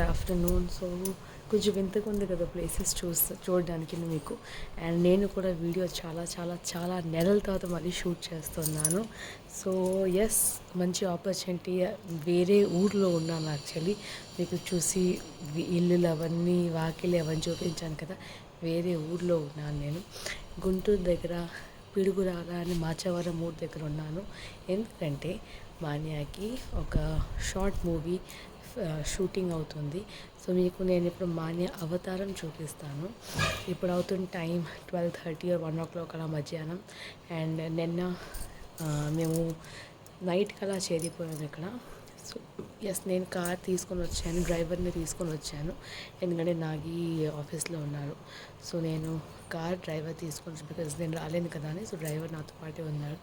Afternoon. So కొంచెం వింతగా ఉంది కదా ప్లేసెస్ చూడడానికి మీకు. అండ్ నేను కూడా వీడియో చాలా చాలా చాలా నెలల తర్వాత మళ్ళీ షూట్ చేస్తున్నాను. సో ఎస్, మంచి ఆపర్చునిటీ. వేరే ఊర్లో ఉన్నాను యాక్చువల్లీ. మీకు చూసి ఇల్లులు అవన్నీ వాకిలి అవన్నీ చూపించాను కదా, వేరే ఊర్లో ఉన్నాను నేను. గుంటూరు దగ్గర పిడుగురాల అని మాచవరం ఊరు దగ్గర ఉన్నాను. ఎందుకంటే మాన్యాకి ఒక షార్ట్ మూవీ షూటింగ్ అవుతుంది. సో మీకు నేను ఇప్పుడు మాన్య అవతారం చూపిస్తాను. ఇప్పుడు అవుతున్న టైం 12:30 or 1 o'clock అలా మధ్యాహ్నం. అండ్ నిన్న మేము నైట్కి అలా చేరిపోయాము ఇక్కడ. సో ఎస్, నేను కార్ తీసుకొని వచ్చాను, డ్రైవర్ని తీసుకొని వచ్చాను. ఎందుకంటే నాగి ఆఫీస్లో ఉన్నారు. సో నేను కార్ డ్రైవర్ తీసుకొని, బికాజ్ నేను రాలేను కదా అని. సో డ్రైవర్ నాతో పాటే ఉన్నారు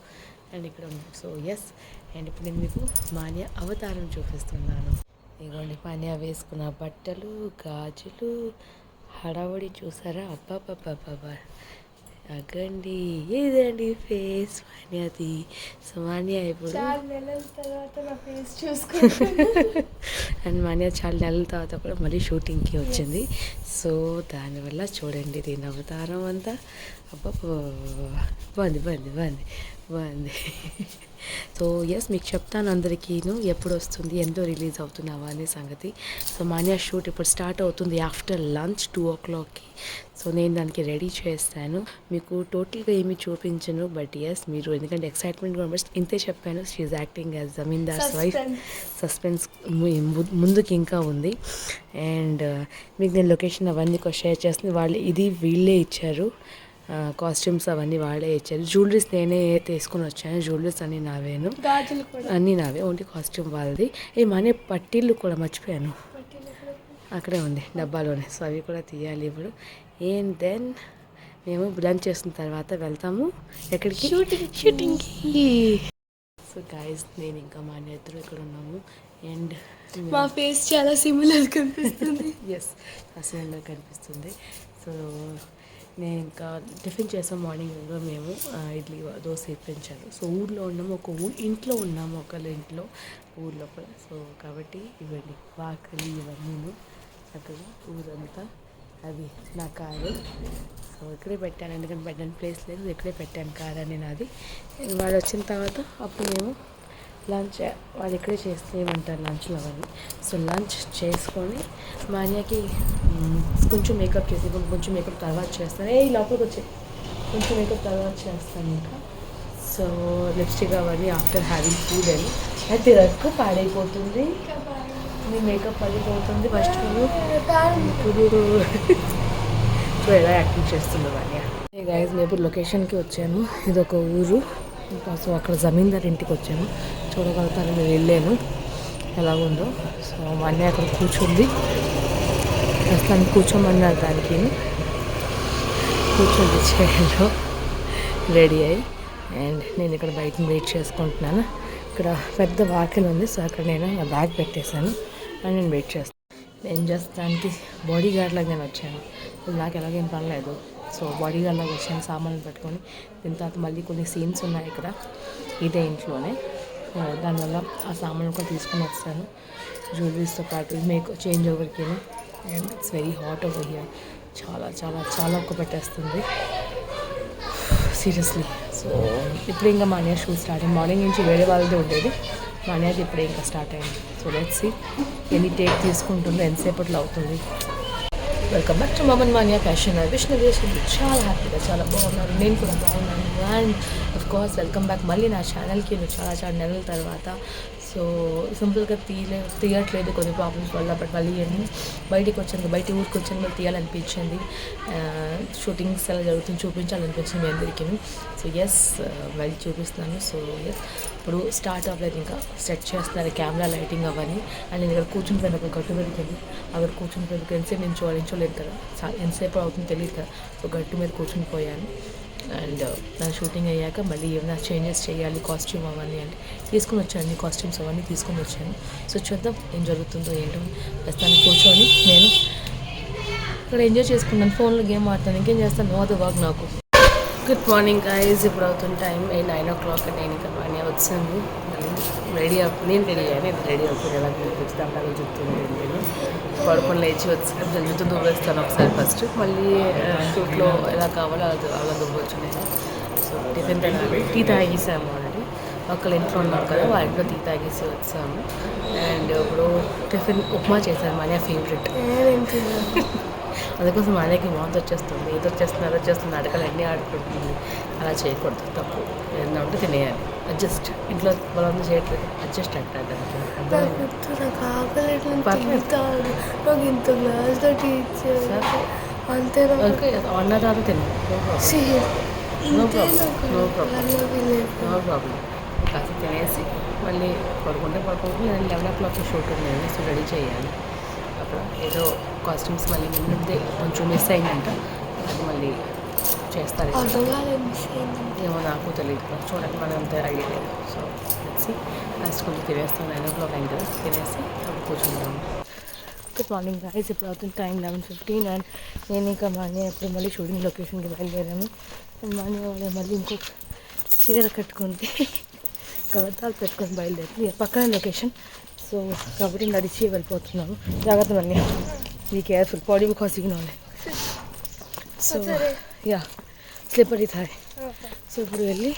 అండ్ ఇక్కడ ఉన్నారు. సో ఎస్, అండ్ ఇప్పుడు నేను మీకు మాన్య అవతారం చూపిస్తున్నాను. ఇదిగోండి మాన్య వేసుకున్న బట్టలు, గాజులు, హడావుడి చూసారా? అబ్బాబ్బాబ్బాబ్బా, అగ్గండి ఇదండి ఫేస్ మాన్యది. సో మాన్య ఇప్పుడు అండ్ మాన్య చాలా నెలల తర్వాత కూడా మళ్ళీ షూటింగ్కి వచ్చింది. సో దానివల్ల చూడండి దీని అవతారం అంతా. అబ్బాబ్బా, బాగుంది బాగుంది బాగుంది బాగుంది. సో ఎస్, మీకు చెప్తాను అందరికీను ఎప్పుడు వస్తుంది, ఎంతో రిలీజ్ అవుతున్నావా అనే సంగతి. సో మాన్యా షూట్ ఇప్పుడు స్టార్ట్ అవుతుంది ఆఫ్టర్ లంచ్ 2 o'clockకి. సో నేను దానికి రెడీ చేస్తాను. మీకు టోటల్గా ఏమీ చూపించను, బట్ ఎస్ మీరు ఎందుకంటే ఎక్సైట్మెంట్ కూడా ఇంతే చెప్పాను. She acting as zamindar's wife. Suspense ముందుకు ఇంకా ఉంది. అండ్ మీకు నేను లొకేషన్ అవన్నీ షేర్ చేస్తుంది. వీళ్ళే ఇచ్చారు కాస్ట్యూమ్స్, అవన్నీ వాళ్ళే ఇచ్చారు. జ్యువెలరీస్ నేనే తీసుకొని వచ్చాను. జ్యువెలరీస్ అన్నీ నావేను, అన్నీ నావే, ఓన్లీ కాస్ట్యూమ్ వాళ్ళది. మనే పట్టీలు కూడా మర్చిపోయాను, అక్కడే ఉంది డబ్బాలోనే. సో అవి కూడా తీయాలి ఇప్పుడు. అండ్ దెన్ మేము లంచ్ చేసిన తర్వాత వెళ్తాము ఎక్కడికి, షూటింగ్కి. సో గైస్, నేను ఇంకా మా ఇద్దరు ఇక్కడ ఉన్నాము. అండ్ మా ఫేస్ చాలా సిమిలర్ కనిపిస్తుంది. ఎస్, సిమిలర్ కనిపిస్తుంది. సో నేను ఇంకా టిఫిన్ చేసాం మార్నింగ్లో మేము ఇడ్లీ దోశ ఇప్పించాను. సో ఊళ్ళో ఉన్నాము, ఇంట్లో ఉన్నాము, ఒకళ్ళ ఇంట్లో ఊళ్ళో కూడా. సో కాబట్టి ఇవ్వండి వాకలి ఇవన్నీ చక్కగా ఊరంతా. అది నా కారు. సో ఇక్కడే పెట్టాను, ఎందుకంటే పెట్టడానికి ప్లేస్ లేదు, ఇక్కడే పెట్టాను కారు అని నాది. వాళ్ళు వచ్చిన తర్వాత అప్పుడు మేము లంచ్ వాళ్ళు ఇక్కడే చేస్తేమంటారు లంచ్లో అవన్నీ. సో లంచ్ చేసుకొని మాన్యాకి కొంచెం మేకప్ చేసి, కొంచెం మేకప్ తర్వాత చేస్తాను. లోపలికి వచ్చి కొంచెం మేకప్ తర్వాత చేస్తాను ఇంకా. సో లిప్స్టిక్ అవన్నీ ఆఫ్టర్ హ్యావింగ్ ఫుడ్ అని. అయితే తిరగకు పాడైపోతుంది, మీ మేకప్ పడిపోతుంది ఫస్ట్. ఇప్పుడు సో ఎలా యాక్టింగ్ చేస్తుంది మాన్య. గైస్, మేము ఇప్పుడు లొకేషన్కి వచ్చాను. ఇది ఒక ఊరు. సో అక్కడ జమీందార్ ఇంటికి వచ్చాను, చూడగలుగుతాను. నేను వెళ్ళాను ఎలాగుందో. సో మా అన్నయ్య అక్కడ కూర్చుంది, ప్రస్తుతానికి కూర్చోమన్నారు దానికి. కూర్చుంది చైర్లో రెడీ అయ్యి. అండ్ నేను ఇక్కడ బయట వెయిట్ చేసుకుంటున్నాను. ఇక్కడ పెద్ద వాకిల్ ఉంది. సో అక్కడ నేను నా బ్యాగ్ పెట్టేశాను అండ్ నేను వెయిట్ చేస్తాను. నేను జస్ట్ దానికి బాడీ గార్డ్ లాగా నేను వచ్చాను. నాకు ఎలాగేం పర్లేదు. సో బాడీ గార్డ్ లాగా వచ్చాను సామాన్లు పెట్టుకొని. దీని తర్వాత మళ్ళీ కొన్ని సీన్స్ ఉన్నాయి ఇక్కడ ఇదే ఇంట్లోనే. దానివల్ల ఆ సామాన్లు కూడా తీసుకొని వస్తాను జ్యువెలరీస్తో పాటు, మేకప్ చేంజ్ ఓవర్కి. And it's very hot over here. చాలా చాలా చాలా ఒక్క పెట్టేస్తుంది సీరియస్లీ. సో ఇప్పుడు ఇంకా మా అన్నయ్య షూట్ స్టార్ట్ అయింది. మార్నింగ్ నుంచి వేరే వాళ్ళదే ఉండేది, మా అన్నయ్యది ఇప్పుడే ఇంకా స్టార్ట్ అయింది. సో లెట్స్ సీ ఎన్ని టేక్ తీసుకుంటుందో, ఎంతసేపట్లో అవుతుంది. వెల్కమ్ బ్యాక్ టు మమన్ మాన్యా ఫ్యాషన్. విష్ణు చాలా హ్యాపీగా, చాలా బాగున్నారు, నేను కూడా బాగున్నాను. And of course welcome back మళ్ళీ నా ఛానల్కి. చాలా చాలా నెలల తర్వాత. సో సింపుల్గా తీయట్లేదు కొన్ని ప్రాబ్లమ్స్ వల్ల. బట్ మళ్ళీ అన్నీ బయటికి వచ్చాను, బయట ఊరికి వచ్చాను, మళ్ళీ తీయాలనిపించింది. షూటింగ్స్ ఎలా జరుగుతుంది చూపించాలనిపించింది మీ అందరికీ. సో ఎస్ మళ్ళీ చూపిస్తున్నాను. సో ఎస్ ఇప్పుడు స్టార్ట్ అవ్వలేదు, ఇంకా సెట్ చేస్తున్నారు కెమెరా లైటింగ్ అవన్నీ. అండ్ నేను ఇక్కడ కూర్చుని పోయిన ఒక గట్టు మీదకి వెళ్ళి అక్కడ కూర్చుని పోయి ఎంతసేపు నించోలేదు కదా, ఎంతసేపు అవుతుందో తెలియదు కదా. సో గట్టు మీద కూర్చుని పోయాను. అండ్ నా షూటింగ్ అయ్యాక మళ్ళీ ఏమైనా చేంజెస్ చేయాలి, కాస్ట్యూమ్ అవన్నీ అంటే తీసుకుని వచ్చాను, అన్ని కాస్ట్యూమ్స్ అవన్నీ తీసుకొని వచ్చాను. సో చూద్దాం ఏం జరుగుతుందో ఏంటో. ప్రస్తుతానికి కూర్చొని నేను ఇక్కడ ఎంజాయ్ చేసుకున్నాను, ఫోన్లో గేమ్ ఆడతాను, ఇంకేం చేస్తాను, నో అదర్ వర్క్ నాకు. గుడ్ మార్నింగ్ గైస్, ఇప్పుడు అవుతున్న టైం 9 o'clock. నేను ఇంకా బాగానే వచ్చాను, రెడీ నేను రెడీ అయ్యాను. నేను రెడీ అవుతుంది ఎలా కూర్చుంటే అలాగే చెప్తుంది. నేను పడుకొని లేచి వచ్చి జుట్టు దువ్వేస్తాను ఒకసారి ఫస్ట్, మళ్ళీ షూట్లో ఎలా కావాలో అలా దువ్వచ్చు నేను. సో టిఫిన్ తినాలి, టీ తాగేసాము ఆల్రెడీ. ఒకళ్ళు ఇంట్లో ఉన్నారు కదా, వాళ్ళ ఇంట్లో టీ తాగేసి వచ్చాము. అండ్ ఇప్పుడు టిఫిన్ ఉప్మా చేశాను, మన ఫేవరెట్. అందుకోసం మనకి వాంతి వచ్చేస్తుంది, ఏదో వచ్చేస్తుంది అడగలు అన్నీ ఆడుకుంటుంది. అలా చేయకూడదు, తప్పు. ఏదన్నా ఉంటే తినేయాలి. అడ్జస్ట్, ఇంట్లో బలంగా చేయట్లేదు, అడ్జస్ట్ అంటారు. అన్న తర్వాత తిన్నాను, నో ప్రాబ్లం. కాస్త తినేసి మళ్ళీ పడుకుంటే నేను 11 o'clock షూట్ ఉంది, సో రెడీ చేయాలి. అక్కడ ఏదో కాస్ట్యూమ్స్ మళ్ళీ ముందే కొంచెం మిస్ అయిందంట, అది మళ్ళీ చేస్తారు. ఏమో నాకు తెలియదు, చూడండి మనం అంత ఐడియా లేదు. సో వచ్చి లాస్ట్ కొంచెం తినేస్తాం, 9 o'clock అయింది కదా, తినేసి అప్పుడు కూర్చుంటాము. గుడ్ మార్నింగ్ గైస్, ఇప్పుడు అవుతుంది టైం 11:15. అండ్ నేను ఇంకా మానే అప్పుడు మళ్ళీ షూటింగ్ లొకేషన్కి బయలుదేరాము. మానే వాళ్ళు మళ్ళీ ఇంకొక చీర కట్టుకుంటే కవతాలు పెట్టుకొని బయలుదేరి పక్కన లొకేషన్. సో కాబట్టి నడిచి వెళ్ళిపోతున్నాము. జాగ్రత్త మళ్ళీ, be careful, body because you know. So yeah slippery thigh. సో ఇప్పుడు వెళ్ళి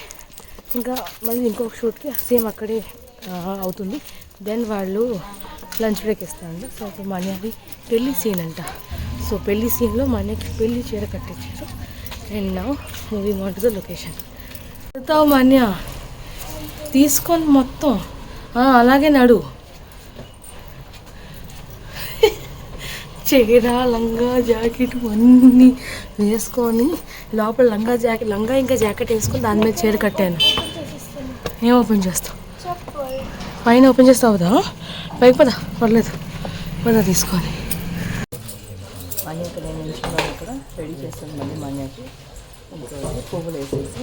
ఇంకా మళ్ళీ ఇంకొక షూట్కి సేమ్ అక్కడే అవుతుంది. దెన్ వాళ్ళు లంచ్ బ్రేక్ ఇస్తారంట. సో ఇప్పుడు మన్యాది పెళ్ళి సీన్ అంట. సో పెళ్ళి సీన్లో మన్యకి పెళ్ళి చీర కట్టించారు. And now moving on to the location. వెళ్తావు మన్య, తీసుకొని మొత్తం అలాగే నడు. చీర, లంగా, జాకెట్ అన్నీ వేసుకొని లోపల లంగా ఇంకా జాకెట్ వేసుకొని దాని మీద చీర కట్టాను. ఏం ఓపెన్ చేస్తావు? పైన ఓపెన్ చేస్తావు కదా, పైకి పద, పర్లేదు పద తీసుకొని. మన్యకి నేను నిల్చున్నాను, ఇక్కడ రెడీ చేస్తాను మళ్ళీ మన్యకి ఇంకా పువ్వులు వేసేసి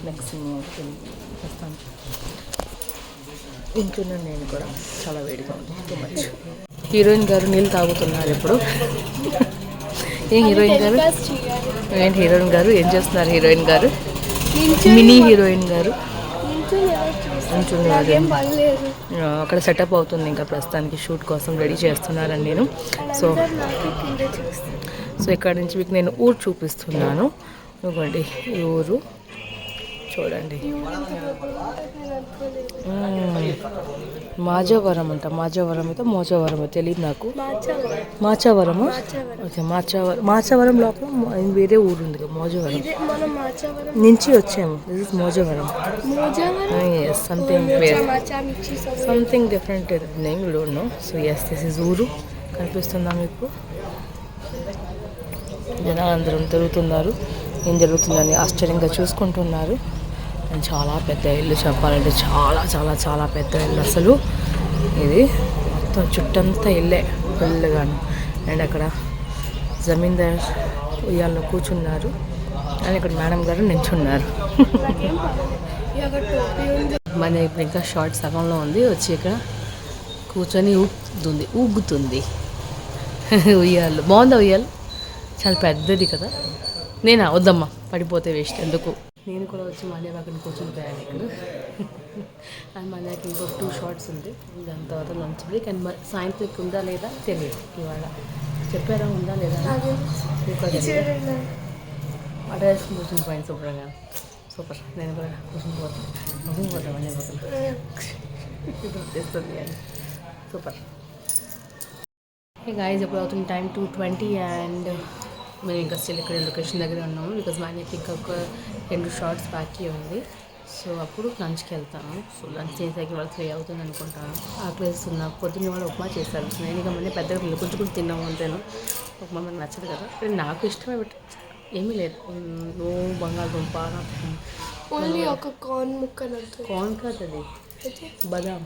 నెక్స్ట్ చేస్తాను. ఇంటున్నాను నేను కూడా, చాలా వేడిగా ఉంది, టూ మచ్. హీరోయిన్ గారు నీళ్ళు తాగుతున్నారు ఇప్పుడు. ఏం హీరోయిన్ గారు, ఏంటి హీరోయిన్ గారు ఏం చేస్తున్నారు? హీరోయిన్ గారు, మినీ హీరోయిన్ గారు అక్కడ సెటప్ అవుతుంది, ఇంకా ప్రస్తుతానికి షూట్ కోసం రెడీ చేస్తున్నారని నేను. సో ఇక్కడ నుంచి మీకు నేను ఊరు చూపిస్తున్నాను. ఇవ్వండి ఈ ఊరు చూడండి, మాజవరం అంట. మాజవరం అయితే మోజవరం తెలియదు నాకు. మాచవరమా? ఓకే, మాచవరం లోపల వేరే ఊరు ఉంది కదా, మోజవరం నుంచి వచ్చాము. This is Mojavaram. Something different name, you don't know. So yes, this is ఊరు. కనిపిస్తుందా మీకు? జనాలు అందరం తిరుగుతున్నారు, ఏం జరుగుతుందని ఆశ్చర్యంగా చూసుకుంటున్నారు. అండ్ చాలా పెద్ద ఇల్లు, చెప్పాలంటే చాలా చాలా చాలా పెద్ద ఇల్లు అసలు. ఇది మొత్తం చుట్టంతా ఇల్లే ఫుల్గాను. అండ్ అక్కడ జమీందార్ ఉయ్యాల్లో కూర్చున్నారు, అండ్ ఇక్కడ మేడం గారు నించున్నారు. మన ఇప్పుడు ఇంకా షార్ట్ సగంలో ఉంది, వచ్చి ఇక్కడ కూర్చొని ఊగుతుంది ఉయ్యాలు. బాగుందా ఉయ్యాలు? చాలా పెద్దది కదా. నేనా? వద్దమ్మా, పడిపోతే వేస్ట్ ఎందుకు. నేను కూడా వచ్చి మళ్ళీ అక్కడ కూర్చొని పోయాను ఇక్కడ. అండ్ మళ్ళీ ఇంకొక 2 shots ఉంది, దాని తర్వాత లంచ్ బ్రేక్. అండ్ సాయంత్రం ఉందా లేదా తెలియదు, ఇవాళ చెప్పారా ఉందా లేదా అడ్రస్ కూర్చొని పోయింది శుభ్రంగా. సూపర్, నేను కూడా కూర్చొని పోతాను మళ్ళీ వచ్చేస్తుంది అని. సూపర్. గాయస్, ఇప్పుడు అవుతుంది టైం 2:20. అండ్ మేము ఇంకా స్టిల్ ఇక్కడ లొకేషన్ దగ్గర ఉన్నాము, బికాజ్ మనకి ఇంకొక 2 shots బాకీ ఉంది. సో అప్పుడు లంచ్కి వెళ్తాను. సో లంచ్ చేసాక వాళ్ళు 3 అవుతుంది అనుకుంటాను. ఆకలిస్తుంది నాకు. పొద్దున్న వాళ్ళు ఉప్మా చేశారు. నేను ఇక మళ్ళీ పెద్దగా కొంచెం కొంచెం తిన్నాము అంతేను. ఉప్మా మనకు నచ్చదు కదా, కానీ నాకు ఇష్టమే. బట్ ఏమీ లేదు. నో బంగాళదుంప, ఓన్లీ ఒక కార్న్ ముక్క నడుతుంది. కార్న్ కాదు అది, అయితే బదాం.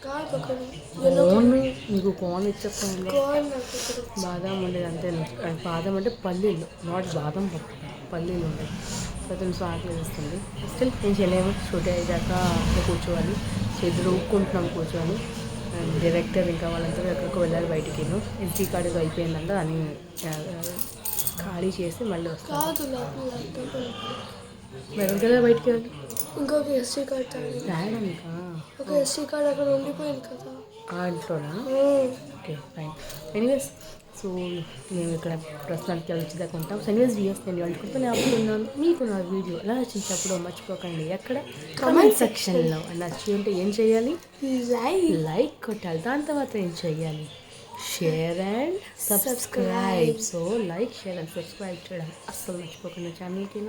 కాదు ఒక కార్న్, మీకు కార్న్ ఇచ్చేస్తాను. కార్న్ నాకు బాదం ఉండేది అంతే. బాదం అంటే పల్లీలు, నాట్ బాదం పప్పు, పల్లీలు ఉండేవి. సో తెలుసు ఆకలి వేస్తుంది. స్టిల్ నేను చేయలేము. షూట్ అయ్యాక కూర్చోవాలి. సో ఇద్దరు ఊపుకుంటున్నాం కూర్చొని. డైరెక్టర్ ఇంకా వాళ్ళంతా ఎక్కడికో వెళ్ళాలి బయటికి. ఎస్డీ కార్డు ఏదో అయిపోయిందంట అని ఖాళీ చేసి మళ్ళీ వస్తాను. కాదు ల్యాప్టాప్ మరి కదా బయటికి వెళ్ళి ఇంకొక ఎస్టీ కార్డ్ తాగి రాయడానికా? ఒక ఎస్టీ కార్డ్ అక్కడ ఉండిపోయింది కదా. ఆ ఇంట్లోనా? Okay fine. ఎనీవేస్, సో మేము ఇక్కడ ప్రస్తుతానికి వచ్చేదాకా ఉంటాం. సో ఎనీవేస్ వియర్స్, నేను వండుకుంటూనే ఆపుతున్నాను. మీకు నా వీడియో ఎలా నచ్చించినప్పుడు మర్చిపోకండి ఎక్కడ కామెంట్ సెక్షన్లో. నచ్చి ఉంటే ఏం చేయాలి? లైక్ కొట్టాలి. దాని తర్వాత ఏం చేయాలి? Share and subscribe. So like, share and subscribe చేయడం అస్సలు మర్చిపోకుండా ఛానల్కి.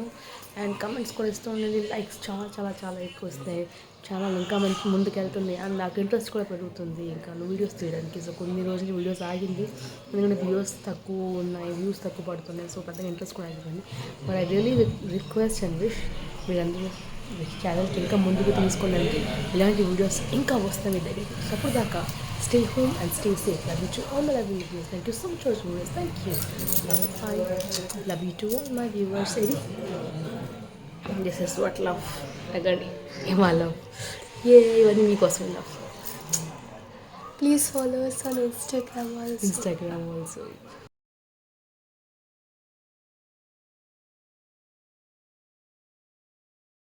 అండ్ కమెంట్స్ కూడా ఇస్తూ ఉండండి. లైక్స్ చాలా చాలా చాలా ఎక్కువ వస్తాయి. ఛానల్ ఇంకా మంచి ముందుకు వెళ్తుంది అండ్ నాకు ఇంట్రెస్ట్ కూడా పెరుగుతుంది ఇంకా వీడియోస్ తీయడానికి. సో కొన్ని రోజులు వీడియోస్ ఆగింది ఎందుకంటే వ్యూస్ తక్కువ ఉన్నాయి, వ్యూస్ తక్కువ పడుతున్నాయి. సో పెద్దగా ఇంట్రెస్ట్ కూడా ఆగిపోయింది. But I really request and wish మీరందరూ ఛానల్కి ఇంకా ముందుకు తీసుకోవడానికి, ఇలాంటి వీడియోస్ ఇంకా వస్తాయి మీ దగ్గర. సో అప్పుడు దాకా stay home and stay safe. Love you to all my lovely viewers. Thank you so much for viewers. Thank you. Love you to all my viewers. This is what love. Again, my love. Yay, iwani meekosam love. Please follow us on Instagram also. Instagram also.